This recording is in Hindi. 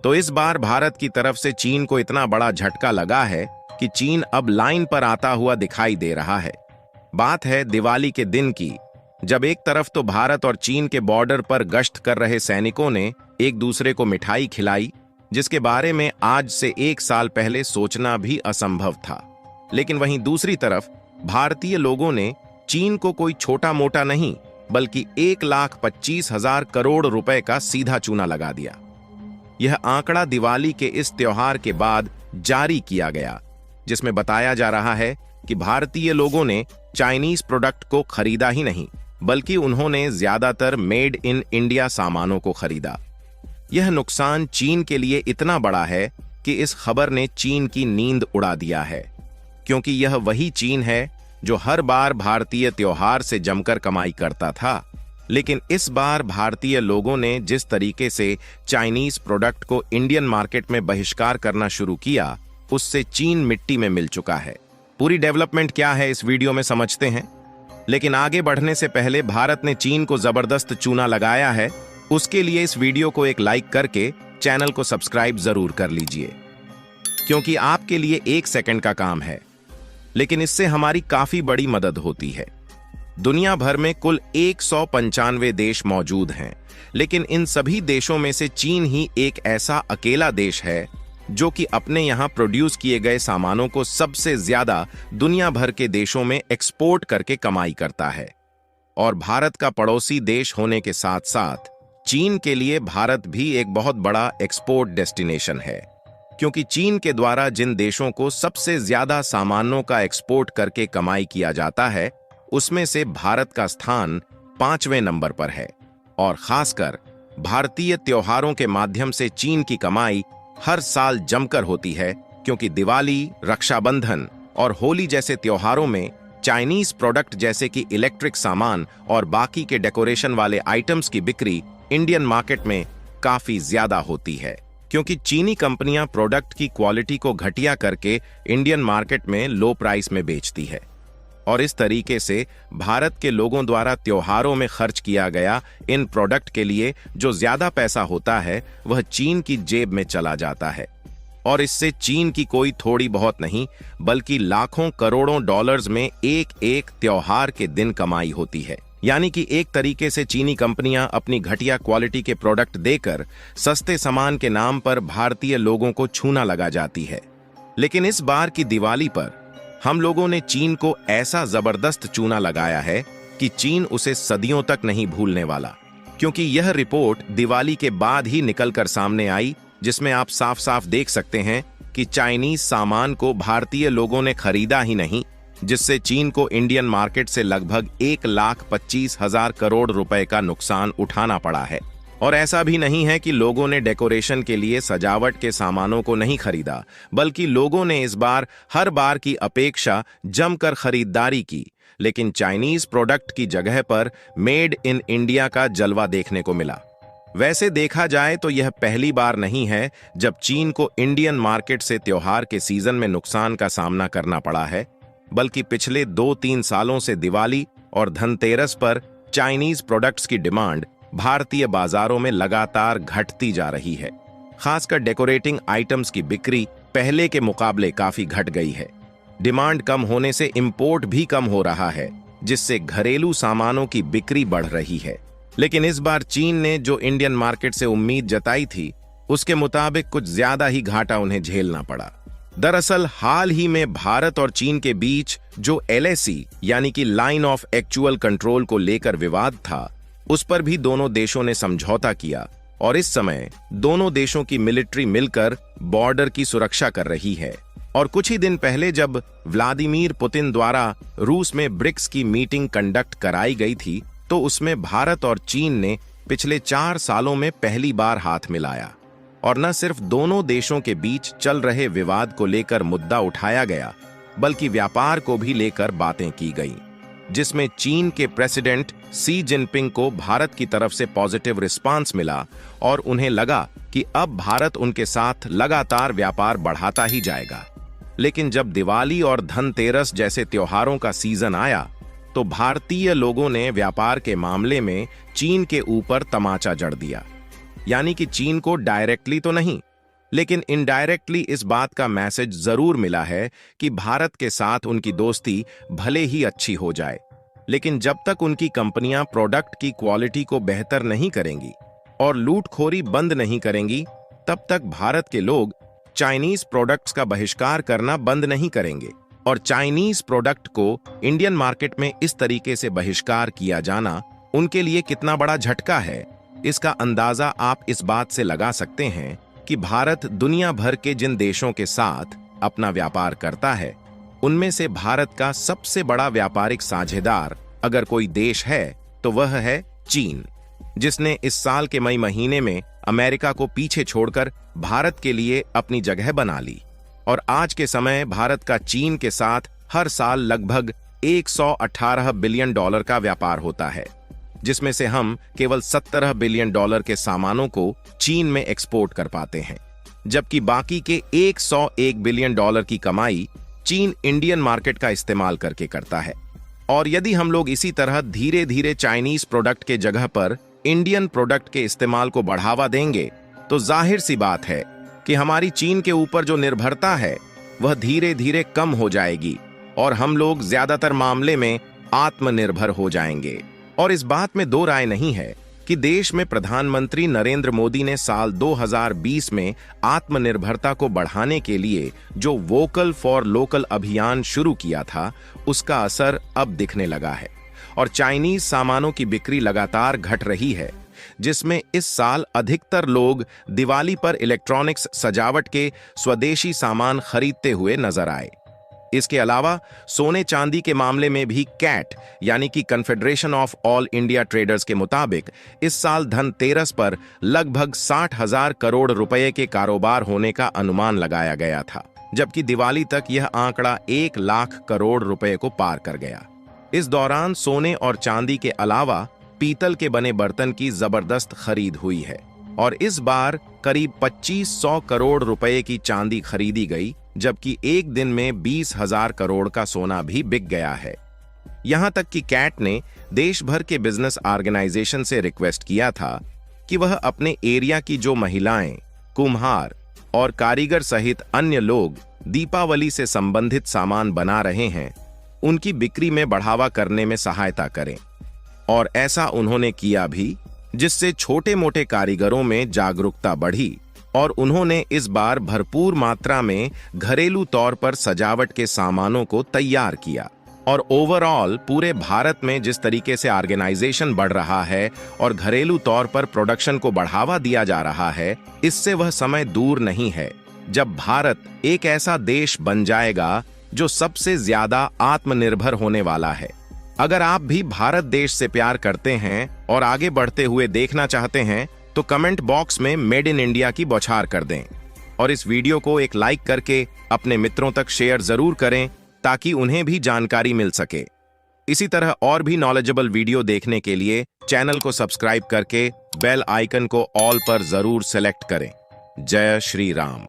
तो इस बार भारत की तरफ से चीन को इतना बड़ा झटका लगा है कि चीन अब लाइन पर आता हुआ दिखाई दे रहा है। बात है दिवाली के दिन की, जब एक तरफ तो भारत और चीन के बॉर्डर पर गश्त कर रहे सैनिकों ने एक दूसरे को मिठाई खिलाई, जिसके बारे में आज से 1 साल पहले सोचना भी असंभव था। लेकिन वहीं दूसरी तरफ भारतीय लोगों ने चीन को कोई छोटा मोटा नहीं बल्कि 1,25,000 करोड़ रुपए का सीधा चूना लगा दिया। यह आंकड़ा दिवाली के इस त्योहार के बाद जारी किया गया, जिसमें बताया जा रहा है कि भारतीय लोगों ने चाइनीज प्रोडक्ट को खरीदा ही नहीं बल्कि उन्होंने ज्यादातर मेड इन इंडिया सामानों को खरीदा। यह नुकसान चीन के लिए इतना बड़ा है कि इस खबर ने चीन की नींद उड़ा दिया है, क्योंकि यह वही चीन है जो हर बार भारतीय त्योहार से जमकर कमाई करता था। लेकिन इस बार भारतीय लोगों ने जिस तरीके से चाइनीज प्रोडक्ट को इंडियन मार्केट में बहिष्कार करना शुरू किया, उससे चीन मिट्टी में मिल चुका है। पूरी डेवलपमेंट क्या है इस वीडियो में समझते हैं, लेकिन आगे बढ़ने से पहले भारत ने चीन को जबरदस्त चूना लगाया है, उसके लिए इस वीडियो को एक लाइक करके चैनल को सब्सक्राइब जरूर कर लीजिए, क्योंकि आपके लिए 1 सेकंड का काम है, लेकिन इससे हमारी काफी बड़ी मदद होती है। दुनिया भर में कुल 195 देश मौजूद हैं, लेकिन इन सभी देशों में से चीन ही एक ऐसा अकेला देश है जो कि अपने यहां प्रोड्यूस किए गए सामानों को सबसे ज्यादा दुनिया भर के देशों में एक्सपोर्ट करके कमाई करता है। और भारत का पड़ोसी देश होने के साथ साथ चीन के लिए भारत भी एक बहुत बड़ा एक्सपोर्ट डेस्टिनेशन है, क्योंकि चीन के द्वारा जिन देशों को सबसे ज्यादा सामानों का एक्सपोर्ट करके कमाई किया जाता है, उसमें से भारत का स्थान 5वें नंबर पर है। और खासकर भारतीय त्योहारों के माध्यम से चीन की कमाई हर साल जमकर होती है, क्योंकि दिवाली, रक्षाबंधन और होली जैसे त्योहारों में चाइनीज प्रोडक्ट जैसे कि इलेक्ट्रिक सामान और बाकी के डेकोरेशन वाले आइटम्स की बिक्री इंडियन मार्केट में काफी ज्यादा होती है, क्योंकि चीनी कंपनियां प्रोडक्ट की क्वालिटी को घटिया करके इंडियन मार्केट में लो प्राइस में बेचती है। और इस तरीके से भारत के लोगों द्वारा त्योहारों में खर्च किया गया इन प्रोडक्ट के लिए जो ज्यादा पैसा होता है वह चीन की जेब में चला जाता है। और इससे चीन की कोई थोड़ी बहुत नहीं बल्कि लाखों करोड़ों डॉलर्स में एक एक त्योहार के दिन कमाई होती है। यानी कि एक तरीके से चीनी कंपनियां अपनी घटिया क्वालिटी के प्रोडक्ट देकर सस्ते सामान के नाम पर भारतीय लोगों को छूना लगा जाती है। लेकिन इस बार की दिवाली पर हम लोगों ने चीन को ऐसा जबरदस्त चूना लगाया है कि चीन उसे सदियों तक नहीं भूलने वाला, क्योंकि यह रिपोर्ट दिवाली के बाद ही निकलकर सामने आई, जिसमें आप साफ साफ देख सकते हैं कि चाइनीज सामान को भारतीय लोगों ने खरीदा ही नहीं, जिससे चीन को इंडियन मार्केट से लगभग 1,25,000 करोड़ रुपए का नुकसान उठाना पड़ा है। और ऐसा भी नहीं है कि लोगों ने डेकोरेशन के लिए सजावट के सामानों को नहीं खरीदा, बल्कि लोगों ने इस बार हर बार की अपेक्षा जमकर खरीदारी की, लेकिन चाइनीज प्रोडक्ट की जगह पर मेड इन इंडिया का जलवा देखने को मिला। वैसे देखा जाए तो यह पहली बार नहीं है जब चीन को इंडियन मार्केट से त्योहार के सीजन में नुकसान का सामना करना पड़ा है, बल्कि पिछले 2-3 सालों से दिवाली और धनतेरस पर चाइनीज प्रोडक्ट्स की डिमांड भारतीय बाजारों में लगातार घटती जा रही है। खासकर डेकोरेटिंग आइटम्स की बिक्री पहले के मुकाबले काफी घट गई है। डिमांड कम होने से इंपोर्ट भी कम हो रहा है, जिससे घरेलू सामानों की बिक्री बढ़ रही है। लेकिन इस बार चीन ने जो इंडियन मार्केट से उम्मीद जताई थी, उसके मुताबिक कुछ ज्यादा ही घाटा उन्हें झेलना पड़ा। दरअसल हाल ही में भारत और चीन के बीच जो LAC यानी कि लाइन ऑफ एक्चुअल कंट्रोल को लेकर विवाद था, उस पर भी दोनों देशों ने समझौता किया और इस समय दोनों देशों की मिलिट्री मिलकर बॉर्डर की सुरक्षा कर रही है। और कुछ ही दिन पहले जब व्लादिमीर पुतिन द्वारा रूस में ब्रिक्स की मीटिंग कंडक्ट कराई गई थी, तो उसमें भारत और चीन ने पिछले 4 सालों में पहली बार हाथ मिलाया। और न सिर्फ दोनों देशों के बीच चल रहे विवाद को लेकर मुद्दा उठाया गया, बल्कि व्यापार को भी लेकर बातें की गईं, जिसमें चीन के प्रेसिडेंट सी जिनपिंग को भारत की तरफ से पॉजिटिव रिस्पांस मिला और उन्हें लगा कि अब भारत उनके साथ लगातार व्यापार बढ़ाता ही जाएगा। लेकिन जब दिवाली और धनतेरस जैसे त्योहारों का सीजन आया, तो भारतीय लोगों ने व्यापार के मामले में चीन के ऊपर तमाचा जड़ दिया। यानी कि चीन को डायरेक्टली तो नहीं, लेकिन इनडायरेक्टली इस बात का मैसेज जरूर मिला है कि भारत के साथ उनकी दोस्ती भले ही अच्छी हो जाए, लेकिन जब तक उनकी कंपनियां प्रोडक्ट की क्वालिटी को बेहतर नहीं करेंगी और लूटखोरी बंद नहीं करेंगी, तब तक भारत के लोग चाइनीज प्रोडक्ट्स का बहिष्कार करना बंद नहीं करेंगे। और चाइनीज प्रोडक्ट को इंडियन मार्केट में इस तरीके से बहिष्कार किया जाना उनके लिए कितना बड़ा झटका है, इसका अंदाजा आप इस बात से लगा सकते हैं कि भारत दुनिया भर के जिन देशों के साथ अपना व्यापार करता है, उनमें से भारत का सबसे बड़ा व्यापारिक साझेदार अगर कोई देश है तो वह है चीन, जिसने इस साल के मई महीने में अमेरिका को पीछे छोड़कर भारत के लिए अपनी जगह बना ली। और आज के समय भारत का चीन के साथ हर साल लगभग 118 बिलियन डॉलर का व्यापार होता है, जिसमें से हम केवल 17 बिलियन डॉलर के सामानों को चीन में एक्सपोर्ट कर पाते हैं, जबकि बाकी के 101 बिलियन डॉलर की कमाई चीन इंडियन मार्केट का इस्तेमाल करके करता है। और यदि हम लोग इसी तरह धीरे धीरे चाइनीज प्रोडक्ट के जगह पर इंडियन प्रोडक्ट के इस्तेमाल को बढ़ावा देंगे, तो जाहिर सी बात है कि हमारी चीन के ऊपर जो निर्भरता है वह धीरे धीरे कम हो जाएगी और हम लोग ज्यादातर मामले में आत्मनिर्भर हो जाएंगे। और इस बात में दो राय नहीं है कि देश में प्रधानमंत्री नरेंद्र मोदी ने साल 2020 में आत्मनिर्भरता को बढ़ाने के लिए जो वोकल फॉर लोकल अभियान शुरू किया था, उसका असर अब दिखने लगा है और चाइनीज सामानों की बिक्री लगातार घट रही है, जिसमें इस साल अधिकतर लोग दिवाली पर इलेक्ट्रॉनिक्स सजावट के स्वदेशी सामान खरीदते हुए नजर आए। इसके अलावा सोने चांदी के मामले में भी कैट यानी कि confederation of all India traders के मुताबिक इस साल धनतेरस पर लगभग 60,000 करोड़ रुपए के कारोबार होने का अनुमान लगाया गया था, जबकि दिवाली तक यह आंकड़ा 1 लाख करोड़ रुपए को पार कर गया। इस दौरान सोने और चांदी के अलावा पीतल के बने बर्तन की जबरदस्त खरीद हुई है और इस बार करीब 2500 करोड़ रुपए की चांदी खरीदी गई, जबकि एक दिन में 20,000 करोड़ का सोना भी बिक गया है। यहां तक कि कैट ने देश भर के बिजनेस ऑर्गेनाइजेशन से रिक्वेस्ट किया था कि वह अपने एरिया की जो महिलाएं, कुम्हार और कारीगर सहित अन्य लोग दीपावली से संबंधित सामान बना रहे हैं, उनकी बिक्री में बढ़ावा करने में सहायता करें। और ऐसा उन्होंने किया भी, जिससे छोटे मोटे कारीगरों में जागरूकता बढ़ी और उन्होंने इस बार भरपूर मात्रा में घरेलू तौर पर सजावट के सामानों को तैयार किया। और ओवरऑल पूरे भारत में जिस तरीके से ऑर्गेनाइजेशन बढ़ रहा है और घरेलू तौर पर प्रोडक्शन को बढ़ावा दिया जा रहा है, इससे वह समय दूर नहीं है जब भारत एक ऐसा देश बन जाएगा जो सबसे ज्यादा आत्मनिर्भर होने वाला है। अगर आप भी भारत देश से प्यार करते हैं और आगे बढ़ते हुए देखना चाहते हैं, तो कमेंट बॉक्स में मेड इन इंडिया की बौछार कर दें और इस वीडियो को एक लाइक करके अपने मित्रों तक शेयर जरूर करें ताकि उन्हें भी जानकारी मिल सके। इसी तरह और भी नॉलेजेबल वीडियो देखने के लिए चैनल को सब्सक्राइब करके बेल आइकन को ऑल पर जरूर सेलेक्ट करें। जय श्री राम।